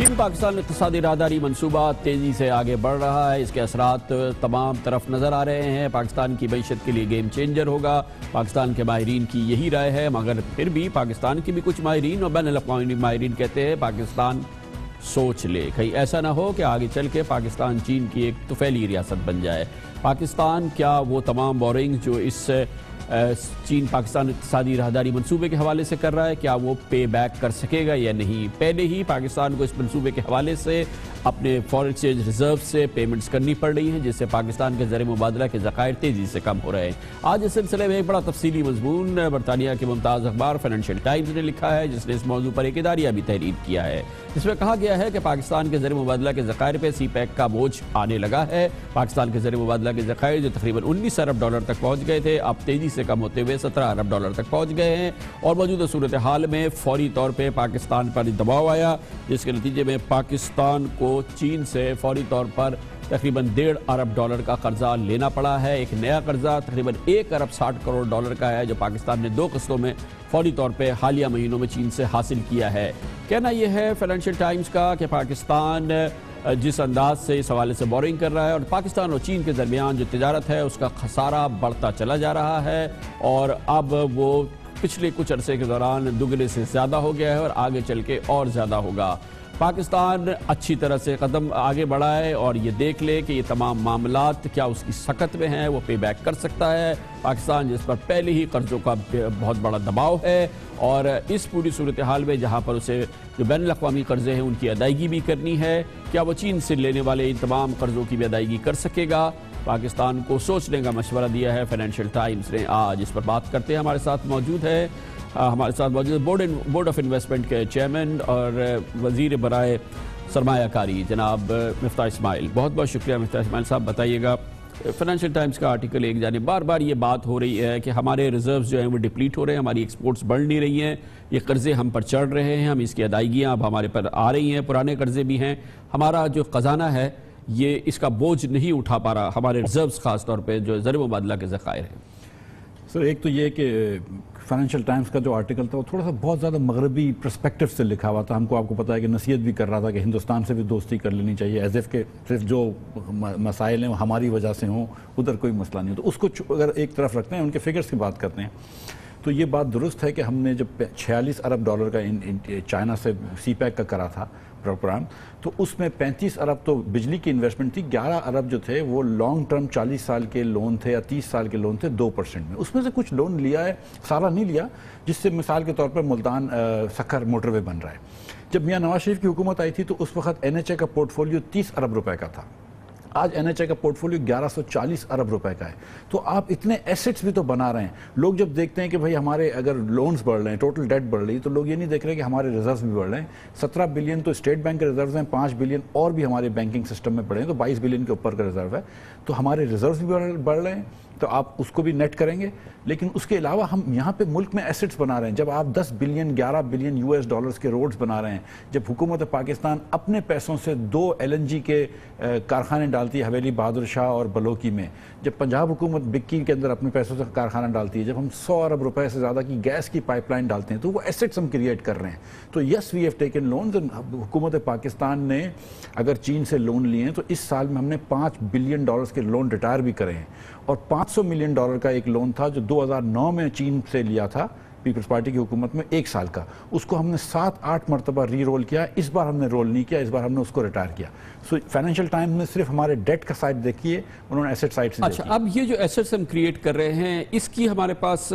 चीन पाकिस्तान इक़्तिसादी राहदारी मंसूबा तेज़ी से आगे बढ़ रहा है। इसके असरात तमाम तरफ नज़र आ रहे हैं। पाकिस्तान की मईशत के लिए गेम चेंजर होगा। पाकिस्तान के माहिरीन की यही राय है, मगर फिर भी पाकिस्तान के भी कुछ माहिरीन और बैनुल-अक़वामी माहिरीन कहते हैं पाकिस्तान सोच ले, कहीं ऐसा ना हो कि आगे चल के पाकिस्तान चीन की एक तुफैली रियासत बन जाए। पाकिस्तान क्या वो तमाम बोरिंग जो इस चीन पाकिस्तान इक़्तिसादी राहदारी मंसूबे के हवाले से कर रहा है, क्या वो पे बैक कर सकेगा या नहीं? पहले ही पाकिस्तान को इस मंसूबे के हवाले से अपने फॉरेन एक्सचेंज रिजर्व से पेमेंट्स करनी पड़ रही हैं, जिससे पाकिस्तान के ज़र मुबादला के ज़खायर तेज़ी से कम हो रहे हैं। आज इस सिलसिले में एक बड़ा तफसीली मज़मून बरतानिया के मुमताज़ अखबार फाइनेंशियल टाइम्स ने लिखा है, जिसने इस मौजू पर एक इदारिया भी तहरीर किया है। इसमें कहा गया है कि पाकिस्तान के ज़र मुबादला के ज़खायर पर CPEC का बोझ आने लगा है। पाकिस्तान के ज़र मुबादला के ज़खायर जो तकरीबन 19 अरब डॉलर तक पहुँच गए थे, अब तेज़ी से कम होते हुए 17 अरब डॉलर तक पहुँच गए हैं। और मौजूदा सूरत हाल में फौरी तौर पर पाकिस्तान पर दबाव आया, जिसके नतीजे में पाकिस्तान को चीन से फौरी तौर पर तकरीबन 1.5 अरब डॉलर का कर्जा लेना पड़ा है। एक नया कर्जा तकरीबन 1 अरब 60 करोड़ डॉलर का है, जो पाकिस्तान ने 2 किस्तों में फौरी तौर पे हालिया महीनों में चीन से हासिल किया है। कहना यह है फाइनेंशियल टाइम्स का कि पाकिस्तान जिस अंदाज से इस हवाले से बोरिंग कर रहा है और पाकिस्तान और चीन के दरमियान जो तिजारत है उसका खसारा बढ़ता चला जा रहा है, और अब वो पिछले कुछ अरसे के दौरान दुगने से ज़्यादा हो गया है और आगे चल के और ज़्यादा होगा। पाकिस्तान अच्छी तरह से कदम आगे बढ़ाए और ये देख ले कि ये तमाम मामलात क्या उसकी सकत में हैं, वो पे बैक कर सकता है। पाकिस्तान जिस पर पहले ही कर्ज़ों का बहुत बड़ा दबाव है, और इस पूरी सूरत हाल में जहाँ पर उसे जो बैनुल-अक़वामी कर्ज़े हैं उनकी अदायगी भी करनी है, क्या वो चीन से लेने वाले इन तमाम कर्ज़ों की भी अदायगी कर सकेगा? पाकिस्तान को सोचने का मशवरा दिया है फाइनेंशियल टाइम्स ने। आज इस पर बात करते हैं। हमारे साथ मौजूद बोर्ड ऑफ इन्वेस्टमेंट के चेयरमैन और वज़ीर बराए सरमायाकारी जनाब मिफ्ताह इस्माइल। बहुत बहुत शुक्रिया मिफ्ताह इस्माइल साहब। बताइएगा, फाइनेंशियल टाइम्स का आर्टिकल एक जाने बार बार ये बात हो रही है कि हमारे रिजर्व्स जो हैं वो डिप्लीट हो रहे हैं, हमारी एक्सपोर्ट्स बढ़ नहीं रही हैं, ये कर्ज़े हम पर चढ़ रहे हैं, हम इसकी अदायगियाँ अब हमारे पर आ रही हैं, पुराने कर्ज़े भी हैं, हमारा जो ख़जाना है ये इसका बोझ नहीं उठा पा रहा, हमारे रिजर्व्स ख़ास तौर पर जो ज़र मुबादला के ज़खायर हैं। सर, एक तो ये कि फाइनेंशियल टाइम्स का जो आर्टिकल था वो थोड़ा सा बहुत ज़्यादा मगरबी पर्सपेक्टिव से लिखा हुआ था। आपको पता है कि नसीहत भी कर रहा था कि हिंदुस्तान से भी दोस्ती कर लेनी चाहिए, एज इफ़ के सिर्फ जो मसाइल हैं वो हमारी वजह से हों, उधर कोई मसला नहीं हो। तो उसको अगर एक तरफ रखते हैं, उनके फिगर्स की बात करते हैं, तो ये बात दुरुस्त है कि हमने जब 46 अरब डॉलर का चाइना से CPEC का करा था प्रोग्राम, तो उसमें 35 अरब तो बिजली की इन्वेस्टमेंट थी, 11 अरब जो थे वो लॉन्ग टर्म 40 साल के लोन थे या 30 साल के लोन थे 2% में। उसमें से कुछ लोन लिया है, सारा नहीं लिया, जिससे मिसाल के तौर पर मुल्तान सक्खर मोटरवे बन रहा है। जब मियां नवाज शरीफ की हुकूमत आई थी तो उस वक्त NHA का पोर्टफोलियो 30 अरब रुपए का था, आज NHA का पोर्टफोलियो 1140 अरब रुपए का है। तो आप इतने एसेट्स भी तो बना रहे हैं। लोग जब देखते हैं कि भाई हमारे अगर लोन्स बढ़ रहे हैं, टोटल डेट बढ़ रही है, तो लोग ये नहीं देख रहे कि हमारे रिजर्व्स भी बढ़ रहे हैं। 17 बिलियन तो स्टेट बैंक के रिजर्व्स हैं, 5 बिलियन और भी हमारे बैंकिंग सिस्टम में पड़े हैं, तो 22 बिलियन के ऊपर का रिजर्व है। तो हमारे रिजर्व्स भी बढ़ रहे हैं, तो आप उसको भी नेट करेंगे। लेकिन उसके अलावा हम यहाँ पे मुल्क में एसेट्स बना रहे हैं। जब आप 10 बिलियन 11 बिलियन US डॉलर्स के रोड्स बना रहे हैं, जब हुकूमत पाकिस्तान अपने पैसों से 2 LNG के कारखाने डालती है हवेली बहादुर शाह और बलोकी में, जब पंजाब हुकूमत बिक्की के अंदर अपने पैसों से कारखाना डालती है, जब हम 100 अरब रुपए से ज़्यादा की गैस की पाइपलाइन डालते हैं, तो वो एसेट्स हम क्रिएट कर रहे हैं। तो yes, we have taken loans. हुकूमत पाकिस्तान ने अगर चीन से लोन लिए हैं तो इस साल में हमने 5 बिलियन डॉलर्स के लोन रिटायर भी करे हैं, और 500 मिलियन डॉलर का एक लोन था जो 2009 में चीन से लिया था पीपल्स पार्टी की हुकूमत में 1 साल का, उसको हमने 7-8 मरतबा री रोल किया। इस बार हमने रोल नहीं किया, इस बार हमने उसको रिटायर किया। सो फाइनेंशियल टाइम्स ने सिर्फ हमारे डेट का साइड देखिए, उन्होंने एसेट साइड से अच्छा, अब ये जो एसेट्स हम क्रिएट कर रहे हैं, इसकी हमारे पास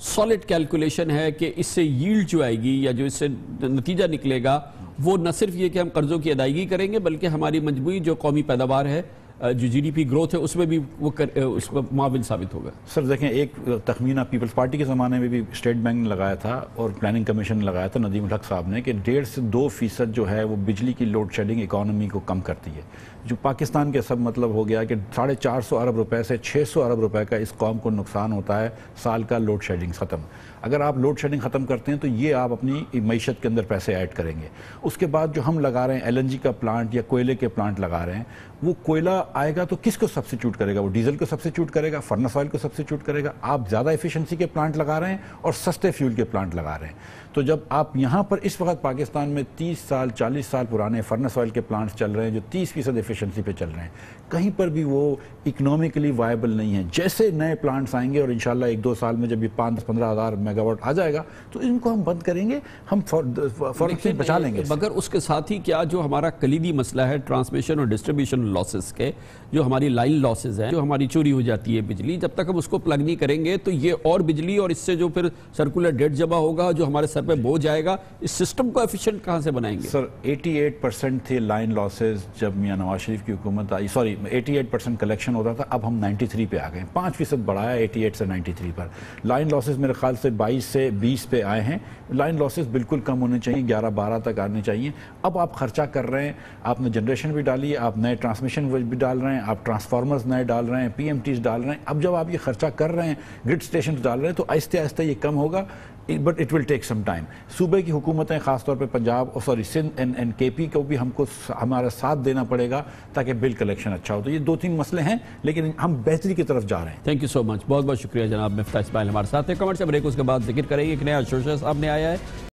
सॉलिड कैलकुलेशन है कि इससे यील्ड जो आएगी या जो इससे नतीजा निकलेगा वो न सिर्फ ये कि हम कर्जों की अदायगी करेंगे, बल्कि हमारी मजमूई जो कौमी पैदावार है, जो GDP ग्रोथ है, उसमें भी वो उसको मुआविन साबित होगा। सर देखें, एक तखमीना पीपल्स पार्टी के ज़माने में भी स्टेट बैंक ने लगाया था और प्लानिंग कमीशन ने लगाया था, नदीम उल हक साहब ने, कि 1.5 से 2% जो है वो बिजली की लोड शेडिंग इकॉनमी को कम करती है। जो पाकिस्तान के सब मतलब हो गया कि 450 अरब रुपए से 600 अरब रुपए का इस कौम को नुकसान होता है साल का लोड शेडिंग ख़त्म। अगर आप लोड शेडिंग ख़त्म करते हैं तो ये आप अपनी मईशत के अंदर पैसे ऐड करेंगे। उसके बाद जो हम लगा रहे हैं LNG का प्लांट या कोयले के प्लांट लगा रहे हैं, वो कोयला آئے گا تو کس کو سبسٹیٹیوٹ کرے گا؟ وہ ڈیزل کو سبسٹیٹیوٹ کرے گا، فرنس آئل کو سبسٹیٹیوٹ کرے گا. آپ زیادہ ایفیشنسی کے پلانٹ لگا رہے ہیں اور سستے فیول کے پلانٹ لگا رہے ہیں. تو جب آپ یہاں پر اس وقت پاکستان میں 30 سال 40 سال پرانے فرنس آئل کے پلانٹس چل رہے ہیں جو 30% ایفیشنسی پہ چل رہے ہیں، کہیں پر بھی وہ اکنومیکلی وائبل نہیں ہیں. جیسے نئے پلانٹس آئیں گے اور انشاءاللہ 1-2 سال میں جب یہ 5-15 ہزار میگا واٹ آ جائے گا تو ان کو ہم بند کریں گے، ہم فوراً سے بچا لیں گے. مگر اس کے ساتھ ہی کیا جو ہمارا کلیدی مسئلہ ہے ٹرانسمیشن اور ڈسٹریبیوشن لاسز کے، جو ہماری لائن لاسز ہیں، جو ہماری چوری ہو جاتی ہے بجلی، جب تک ہم اس کو پلگ نہیں کریں گے تو یہ اور بجلی اور اس سے جو پھر سرکولر ڈیٹ جمع ہوگا جو ہمارے سر پہ بوجھ آئے گا، اس سسٹم کو ایفیشنٹ کہاں سے بنائیں گے؟ سر 88% تھے لائن لاسز جب میاں نواز شریف کی حکومت آئی، 88% کلیکشن ہوتا تھا، اب ہم 93 پہ آ گئے ہیں. 5% بڑھایا 88 سے 93 پر. لائن لاسز میرے خیال سے 22 سے 20 پہ آئے ہیں. لائن لاسز بالکل کم ہونے چاہیے، 11-12 تک آنے چاہیے. اب آپ خرچہ کر رہے ہیں، آپ نے جنریشن بھی ڈالی ہے، آپ نئے ٹرانسمیشن بھی ڈال رہے ہیں، آپ ٹرانسفارمرز نئے ڈال رہے ہیں، PMTs ڈال رہے ہیں. اب جب آپ یہ خرچہ کر رہے ہیں، گرڈ اسٹیشنز ڈال رہے ہیں، تو آہستہ آہستہ یہ کم ہوگا. But it will take some time. صوبے کی حکومتیں خاص طور پہ پنجاب سندھ اینڈ KP کو بھی ہمارا ساتھ دینا پڑے گا تاکہ بل کلیکشن اچھا ہو. تو یہ 2-3 مسئلے ہیں لیکن ہم بہتری کی طرف جا رہے ہیں. تھینک یو سو مچ، بہت بہت شکریہ جناب مفتاح اسماعیل ہمارے ساتھ ہیں. کمرشل بریک اس کے بعد ذکر کریں گے ایک نیا شوشہ سامنے آیا ہے.